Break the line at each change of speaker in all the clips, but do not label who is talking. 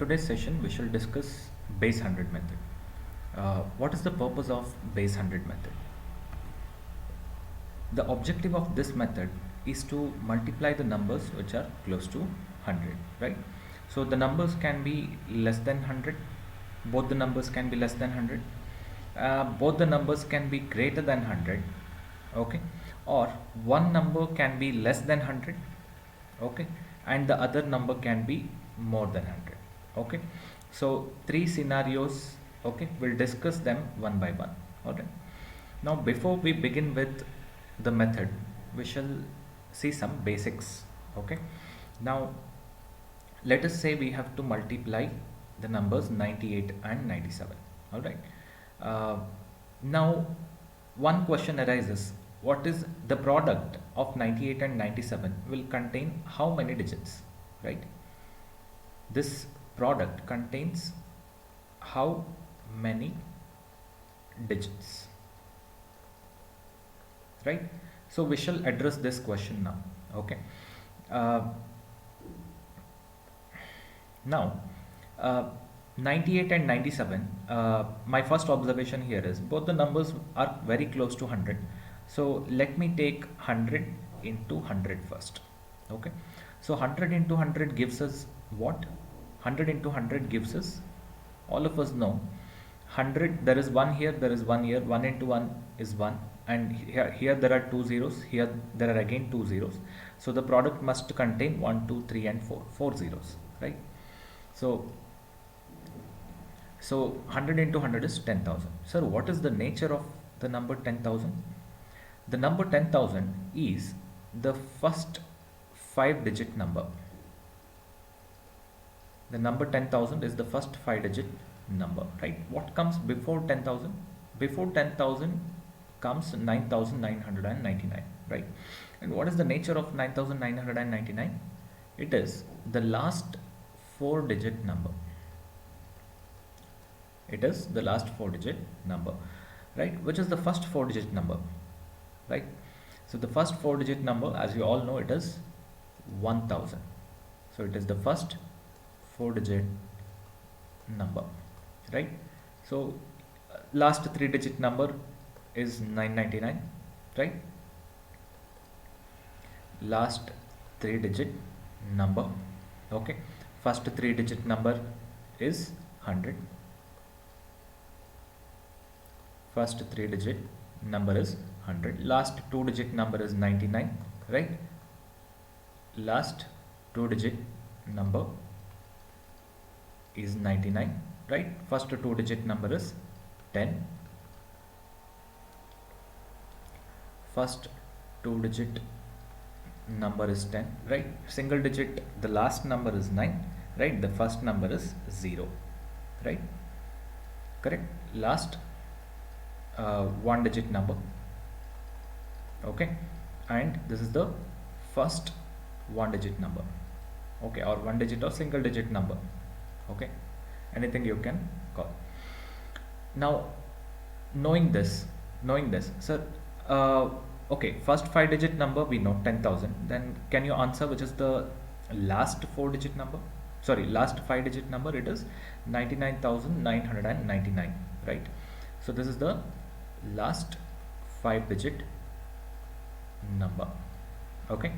today's session, we shall discuss base 100 method. What is the purpose of base 100 method? The objective of this method is to multiply the numbers which are close to 100, right? So the numbers can be less than 100, both the numbers can be less than 100, both the numbers can be greater than 100, okay, or one number can be less than 100, okay, and the other number can be more than 100, okay. So three scenarios, okay, we'll discuss them one by one. All right, now before we begin with the method, we shall see some basics, okay. Now let us say we have to multiply the numbers 98 and 97. All right, uh, now one question arises: what is the product of 98 and 97 will contain how many digits, right? This product contains how many digits, right? So we shall address this question now, okay. uh, Now, uh, 98 and 97, my first observation here is both the numbers are very close to 100. So let me take 100 into 100 first. Okay. So 100 into 100 gives us what? 100 into 100 gives us, all of us know, 100, there is 1 here, there is 1 here, 1 into 1 is 1, and here there are 2 zeros, here there are again 2 zeros. So the product must contain 1, 2, 3 and 4 zeros, right? So 100 into 100 is 10,000. Sir, what is the nature of the number 10,000? The number 10,000 is the first 5-digit number. The number 10,000 is the first 5-digit number, right? What comes before 10,000? Before 10,000 comes 9,999, right? And what is the nature of 9,999? It is the last 4-digit number. It is the last 4-digit number, right? Which is the first 4-digit number, right? So the first 4-digit number, as you all know, it is 1000. So it is the first 4-digit number, right? So last 3-digit number is 999, right? Last 3-digit number, okay. First 3-digit number is 100. First 3-digit number is 100. Last 2-digit number is 99, right? Last 2-digit number is 99, right? First 2-digit number is 10. First 2-digit number is 10, right? Single digit, the last number is 9, right? The first number is 0, right? Correct. Last 1-digit number, okay, and this is the first 1-digit number, okay, or 1-digit or single digit number, okay, anything you can call. Now knowing this, sir, okay, first 5-digit number we know 10,000. Then can you answer which is the last 4-digit number? Sorry, last 5-digit number. It is 99,999, right? So this is the last 5-digit number, okay.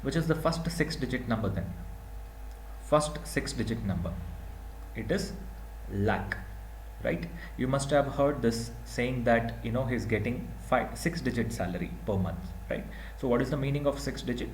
Which is the first 6-digit number then? First 6-digit number, it is lakh, right? You must have heard this saying that, you know, he's getting 6-digit salary per month, right? So what is the meaning of 6-digit?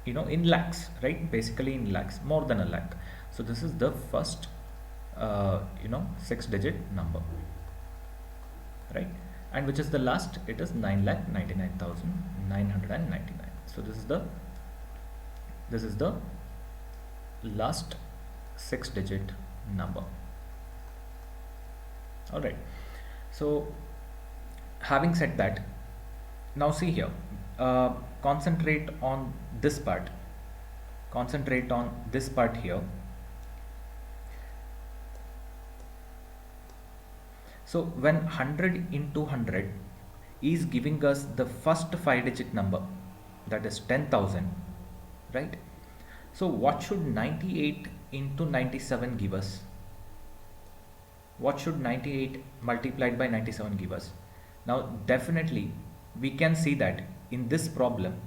You know, in lakhs, right? Basically in lakhs, more than a lakh. So this is the first 6-digit number, right? And which is the last? It is 9,99,999. So this is the last 6-digit number. All right. So having said that, now see here, concentrate on this part. Concentrate on this part here. So when 100 into 100 is giving us the first 5-digit number, that is 10,000, right? So what should 98 into 97 give us? What should 98 multiplied by 97 give us? Now definitely we can see that in this problem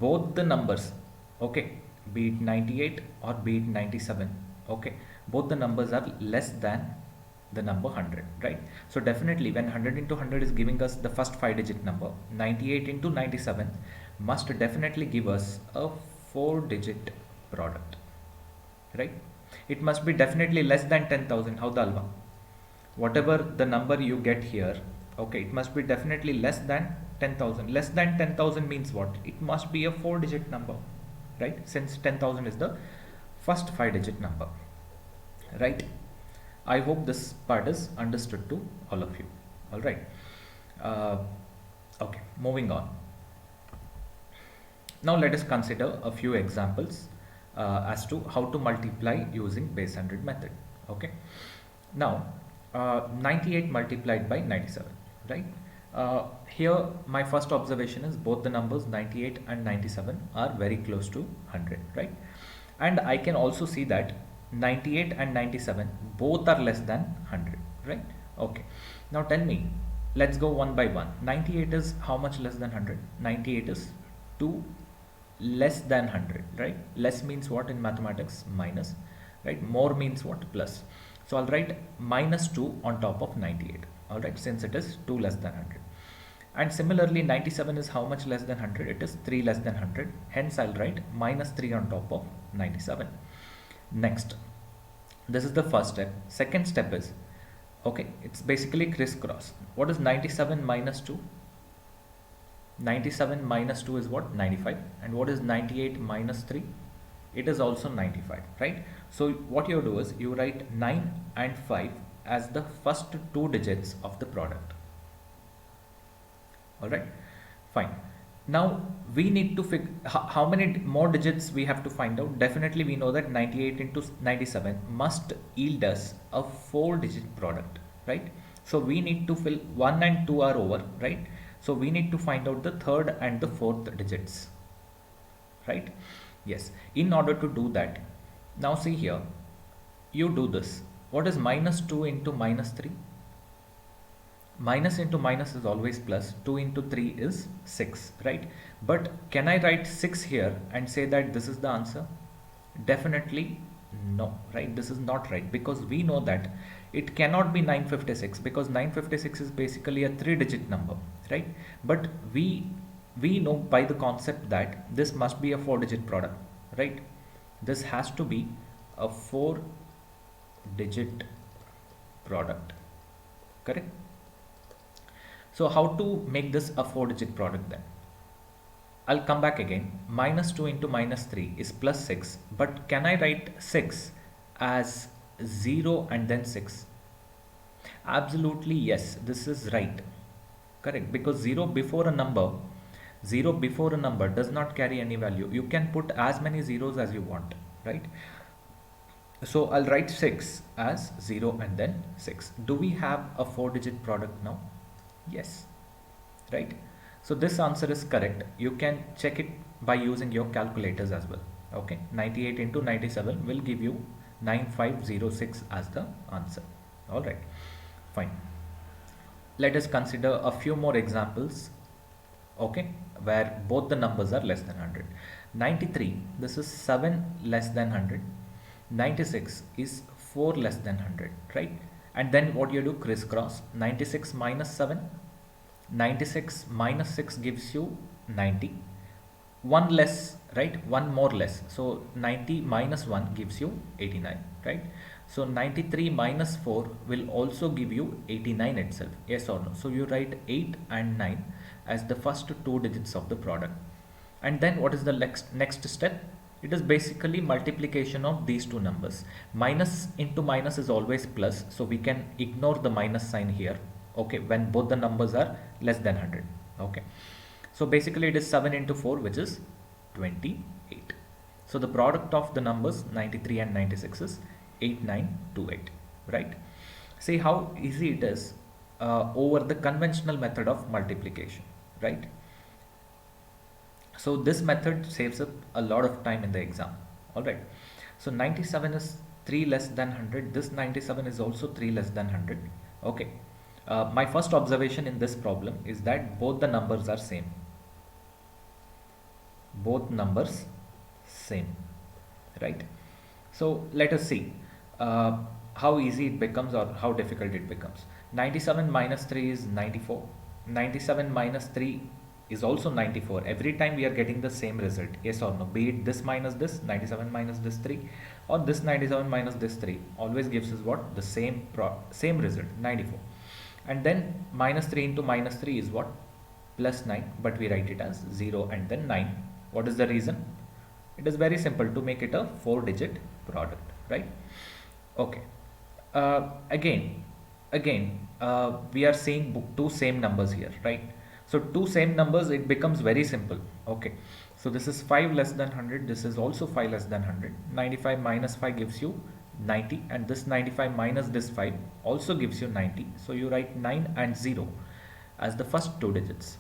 both the numbers, okay, be it 98 or be it 97, okay, both the numbers are less than the number 100, right? So definitely when 100 into 100 is giving us the first 5 digit number, 98 into 97 must definitely give us a 4 digit product, right? It must be definitely less than 10,000. How the alva? Whatever the number you get here, okay, it must be definitely less than 10,000. Less than 10,000 means what? It must be a 4 digit number, right? Since 10,000 is the first 5 digit number, right? I hope this part is understood to all of you. All right. Okay, moving on. Now let us consider a few examples as to how to multiply using base 100 method. Okay. Now 98 multiplied by 97, right? Here my first observation is both the numbers 98 and 97 are very close to 100, right? And I can also see that 98 and 97 both are less than 100, right? Okay, now tell me, let's go one by one. 98 is how much less than 100? 98 is 2 less than 100, right? Less means what in mathematics? Minus, right? More means what? Plus. So I'll write minus 2 on top of 98, all right, since it is 2 less than 100. And similarly 97 is how much less than 100? It is 3 less than 100, hence I'll write minus 3 on top of 97. Next, this is the first step. Second step is, okay, it's basically crisscross. What is 97 minus 2? 97 minus 2 is what? 95. And what is 98 minus 3? It is also 95, right? So what you do is you write 9 and 5 as the first 2 digits of the product. All right, fine. Now we need to figure how many more digits we have to find out. Definitely we know that 98 into 97 must yield us a 4 digit product, right? So we need to fill 1 and 2 are over, right? So we need to find out the third and the fourth digits, right? Yes, in order to do that, now see here, you do this. What is minus 2 into minus 3? Minus into minus is always plus. 2 into 3 is 6, right? But can I write 6 here and say that this is the answer? Definitely no, right? This is not right, because we know that it cannot be 956, because 956 is basically a 3 digit number, right? But we know by the concept that this must be a 4 digit product, right? This has to be a 4 digit product, correct? So how to make this a 4 digit product then? I'll come back again. Minus 2 into minus 3 is plus 6. But can I write 6 as 0 and then 6? Absolutely yes, this is right. Correct, because 0 before a number does not carry any value. You can put as many zeros as you want, right? So I'll write 6 as 0 and then 6. Do we have a 4 digit product now? Yes, right? So this answer is correct. You can check it by using your calculators as well. Okay, 98 into 97 will give you 9506 as the answer. All right, fine. Let us consider a few more examples, okay, where both the numbers are less than 100. 93, this is 7 less than 100. 96 is 4 less than 100, right? And then what you do? Crisscross. 96 minus 7. 96 minus 6 gives you 90. 1 less, right? 1 more less. So 90 minus 1 gives you 89, right? So 93 minus 4 will also give you 89 itself. Yes or no? So you write 8 and 9 as the first 2 digits of the product. And then what is the next step? It is basically multiplication of these two numbers. Minus into minus is always plus, so we can ignore the minus sign here, okay, when both the numbers are less than 100. Okay, so basically it is 7 into 4, which is 28. So the product of the numbers 93 and 96 is 8928, right? See how easy it is over the conventional method of multiplication, right? So this method saves up a lot of time in the exam. All right. So 97 is 3 less than 100. This 97 is also 3 less than 100. Okay. My first observation in this problem is that both the numbers are same. Both numbers same, right? So let us see how easy it becomes or how difficult it becomes. 97 minus 3 is 94. 97 minus 3 is also 94. Every time we are getting the same result, yes or no, be it this minus this, 97 minus this 3, or this 97 minus this 3, always gives us what? The same result, 94. And then minus 3 into minus 3 is what? Plus 9, but we write it as 0 and then 9. What is the reason? It is very simple, to make it a 4-digit product, right? Okay. Again, we are seeing two same numbers here, right? So two same numbers, it becomes very simple. Okay. So this is 5 less than 100. This is also 5 less than 100. 95 minus 5 gives you 90, and this 95 minus this 5 also gives you 90. So you write 9 and 0 as the first two digits.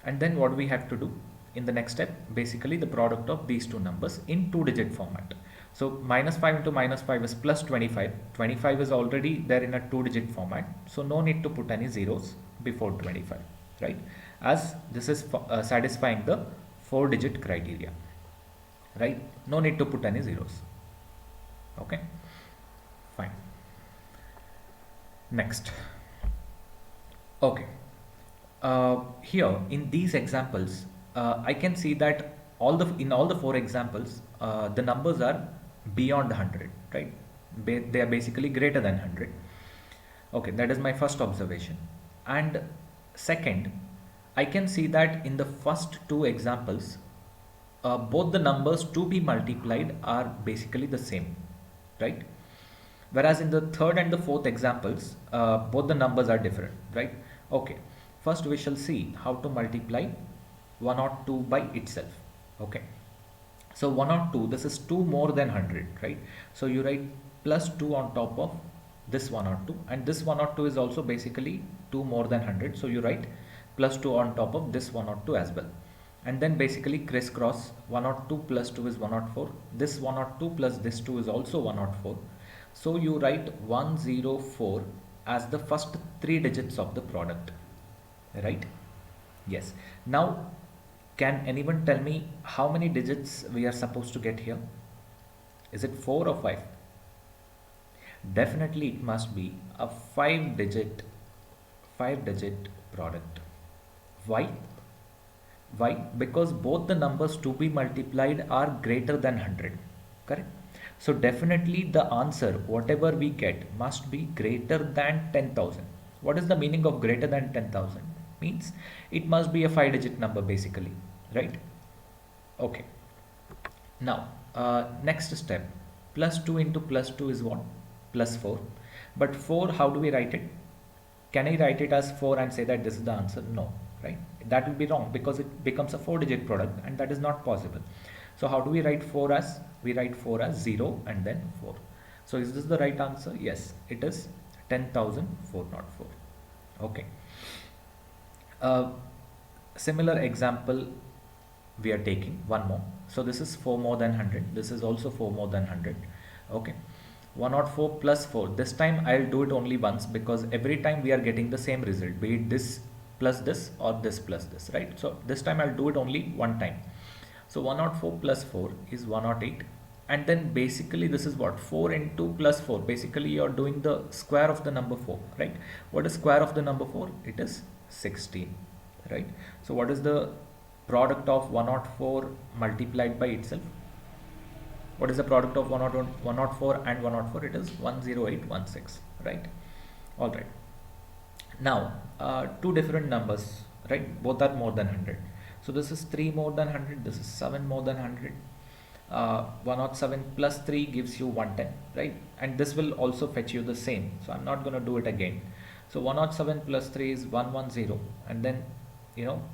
And then what we have to do in the next step, basically the product of these two numbers in 2-digit format. So minus 5 into minus 5 is plus 25. 25 is already there in a 2-digit format. So no need to put any zeros before 25, right? As this is satisfying the 4-digit criteria, right? No need to put any zeros. Okay, fine. Next. Okay. Here in these examples, I can see that in all the 4 examples, the numbers are beyond 100, right? They are basically greater than 100. Okay, that is my first observation. And second, I can see that in the first 2 examples, both the numbers to be multiplied are basically the same, right? Whereas in the third and the fourth examples, both the numbers are different, right? Okay, first we shall see how to multiply 102 by itself. Okay, so 102, this is 2 more than 100, right? So you write plus 2 on top of this 102, and this 102 is also basically 2 more than 100, so you write plus 2 on top of this 102 as well. And then basically crisscross, 102 plus 2 is 104, this 102 plus this 2 is also 104, so you write 104 as the first 3 digits of the product, right? Yes. Now can anyone tell me how many digits we are supposed to get here? Is it 4 or 5? Definitely it must be a 5-digit product. Why? Why? Because both the numbers to be multiplied are greater than 100, correct? So definitely the answer, whatever we get, must be greater than 10,000. What is the meaning of greater than 10,000? Means it must be a 5-digit number basically, right? Okay. Now, next step, plus 2 into plus 2 is what? Plus 4. But 4, how do we write it? Can I write it as 4 and say that this is the answer? No, right? That will be wrong because it becomes a 4-digit product and that is not possible. So how do we write 4 as? We write 4 as 0 and then 4. So is this the right answer? Yes, it is 10,404. Okay. Similar example we are taking one more. So this is 4 more than 100. This is also 4 more than 100. Okay. 104 plus 4. This time I'll do it only once because every time we are getting the same result, be it this plus this or this plus this, right? So this time I'll do it only one time. So 104 plus 4 is 108. And then basically this is what? 4 into plus 4. Basically you're doing the square of the number 4, right? What is square of the number 4? It is 16, right? So what is the product of 104 multiplied by itself? What is the product of 104 and 104? It is 10816, right? All right. Now, two different numbers, right? Both are more than 100. So this is 3 more than 100. This is 7 more than 100. 107 plus 3 gives you 110, right? And this will also fetch you the same. So I'm not going to do it again. So 107 plus 3 is 110, and then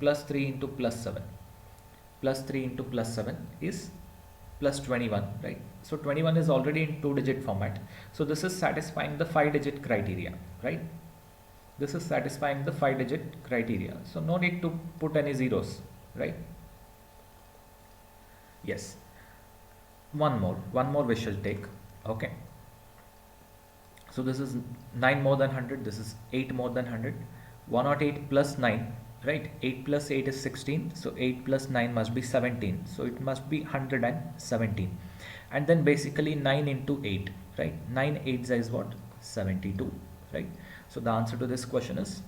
plus 3 into plus 7. Plus 3 into plus 7 is plus 21, right? So 21 is already in 2-digit format. So this is satisfying the 5-digit criteria, right? This is satisfying the 5-digit criteria. So no need to put any zeros, right? Yes. one more we shall take. Okay, so this is 9 more than 100, this is 8 more than 100. 108 plus 9, right? 8 plus 8 is 16, so 8 plus 9 must be 17, so it must be 117. And then basically 9 into 8, right? 9 8s is what? 72, right? So the answer to this question is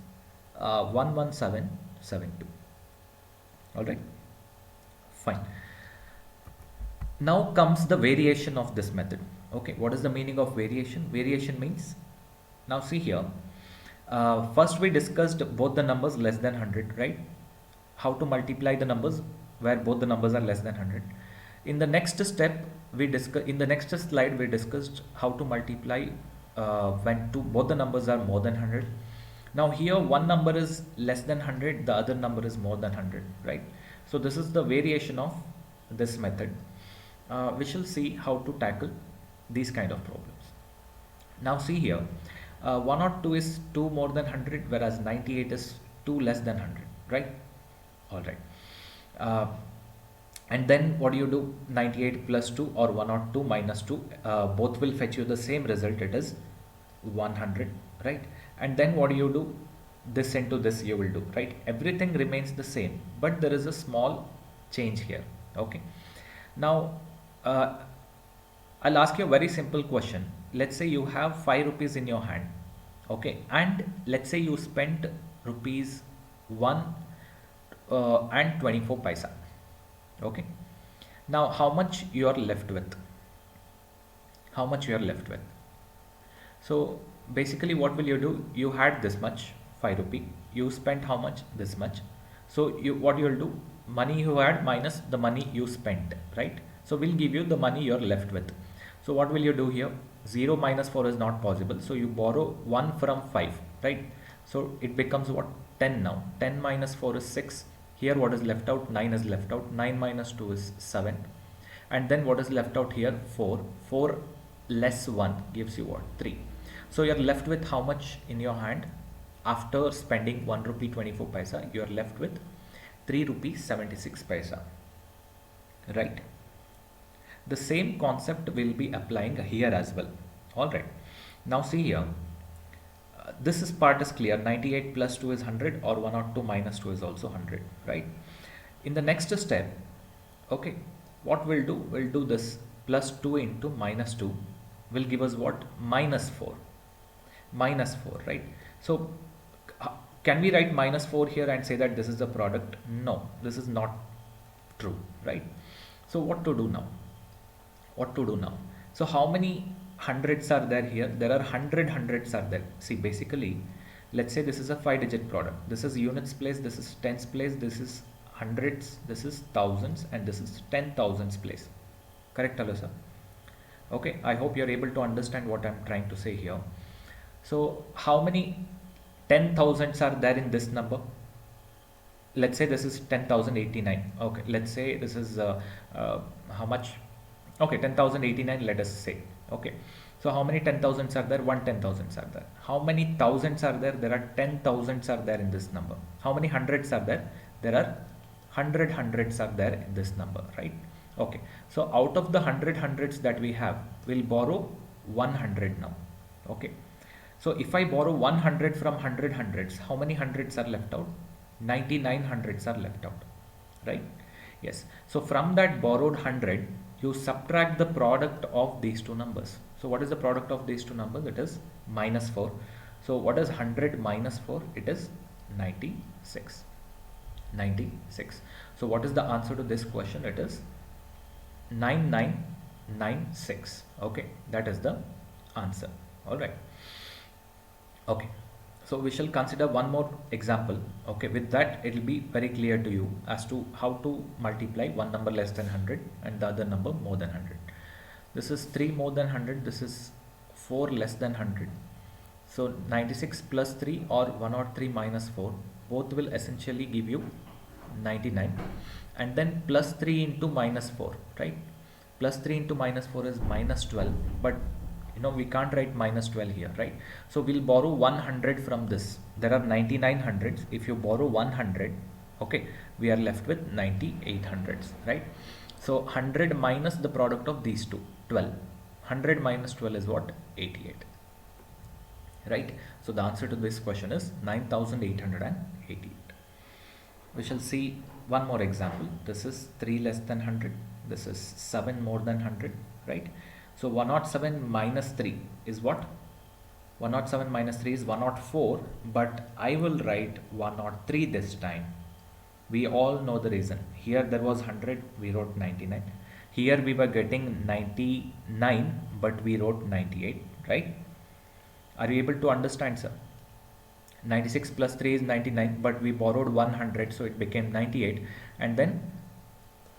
11772. All right, fine. Now comes the variation of this method. Okay, what is the meaning of variation? Variation means, now see here, first we discussed both the numbers less than 100, right? How to multiply the numbers where both the numbers are less than 100. In the next step, in the next slide we discussed how to multiply when both the numbers are more than 100. Now here one number is less than 100, the other number is more than 100, right? So this is the variation of this method. We shall see how to tackle these kind of problems. Now see here, 102 is 2 more than 100, whereas 98 is 2 less than 100, right? All right. And then what do you do? 98 plus 2 or 102 minus 2, both will fetch you the same result, it is 100, right? And then what do you do? This into this you will do, right? Everything remains the same, but there is a small change here. Okay, now I'll ask you a very simple question. Let's say you have 5 rupees in your hand, okay, and let's say you spent rupees 1 and 24 paisa. Okay, now how much you are left with? How much you are left with? So basically what will you do? You had this much 5 rupee, you spent how much? This much. So what you will do? Money you had minus the money you spent, right? So we'll give you the money you're left with. So what will you do here? 0 minus 4 is not possible, so you borrow 1 from 5, right? So it becomes what? 10 now. 10 minus 4 is 6. Here what is left out? 9 is left out. 9 minus 2 is 7. And then what is left out here? 4. 4 less 1 gives you what? 3. So you're left with how much in your hand? After spending 1 rupee 24 paisa, you're left with 3 rupees 76 paisa, right? The same concept will be applying here as well. All right, now see here, this is part is clear. 98 plus 2 is 100, or 102 minus 2 is also 100, right? In the next step, okay, what we'll do? We'll do this plus 2 into minus 2 will give us what? Minus 4. Minus 4, right? So can we write minus 4 here and say that this is the product? No, this is not true, right? So what to do now? What to do now? So how many hundreds are there here? There are 100 hundreds are there. See, basically, let's say this is a 5-digit product. This is units place, this is tens place, this is hundreds, this is thousands, and this is 10,000s place. Correct, hello sir? Okay, I hope you're able to understand what I'm trying to say here. So how many 10,000s are there in this number? Let's say this is 10,089. Okay, let's say this is how much? Okay, 10,089, let us say. Okay, so how many 10,000s are there? 10,000s are there. How many thousands are there? There are 10,000s are there in this number. How many hundreds are there? There are 100 hundreds are there in this number, right? Okay, so out of the 100 hundreds that we have, we'll borrow 100 now. Okay, so if I borrow 100 from 100 hundreds, how many hundreds are left out? 99 hundreds are left out, right? Yes, so from that borrowed 100, you subtract the product of these two numbers. So what is the product of these two numbers? It is minus 4. So what is 100 minus 4? It is 96. 96. So what is the answer to this question? It is 9996. Okay, that is the answer. All right. Okay, so we shall consider one more example. Okay, with that it will be very clear to you as to how to multiply one number less than 100 and the other number more than 100. This is 3 more than 100, this is 4 less than 100. So 96 plus 3 or 103 minus 4, both will essentially give you 99, and then plus 3 into minus 4, right? Plus 3 into minus 4 is minus 12, but we can't write minus 12 here, right? So we'll borrow 100 from this. There are 99 hundreds. If you borrow 100, okay, we are left with 98 hundreds, right? So 100 minus the product of these two, 12. 100 minus 12 is what? 88. Right? So the answer to this question is 9888. We shall see one more example. This is 3 less than 100. This is 7 more than 100. Right? So 107 minus 3 is what? 107 minus 3 is 104, but I will write 103 this time. We all know the reason. Here there was 100, we wrote 99. Here we were getting 99, but we wrote 98, right? Are you able to understand, sir? 96 plus 3 is 99, but we borrowed 100, so it became 98. And then,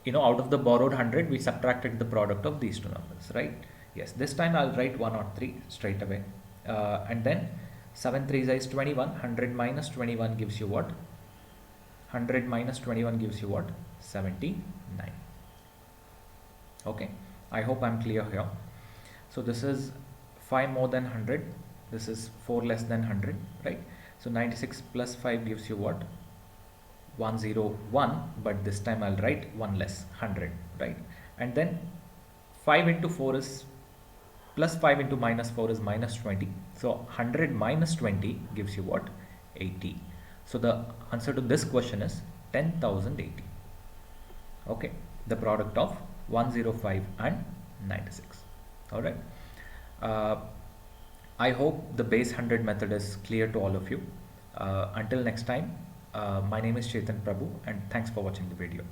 out of the borrowed 100, we subtracted the product of these two numbers, right? Yes, this time I'll write 103 straight away. And then 7 3 is 21. 100 minus 21 gives you what? 100 minus 21 gives you what? 79. Okay, I hope I'm clear here. So this is 5 more than 100. This is 4 less than 100, right? So 96 plus 5 gives you what? 101, but this time I'll write 1 less, 100, right? And then 5 into 4 is plus 5 into minus 4 is minus 20. So 100 minus 20 gives you what? 80. So the answer to this question is 10,080. Okay, the product of 105 and 96. All right. I hope the base 100 method is clear to all of you. Until next time, my name is Chetan Prabhu, and thanks for watching the video.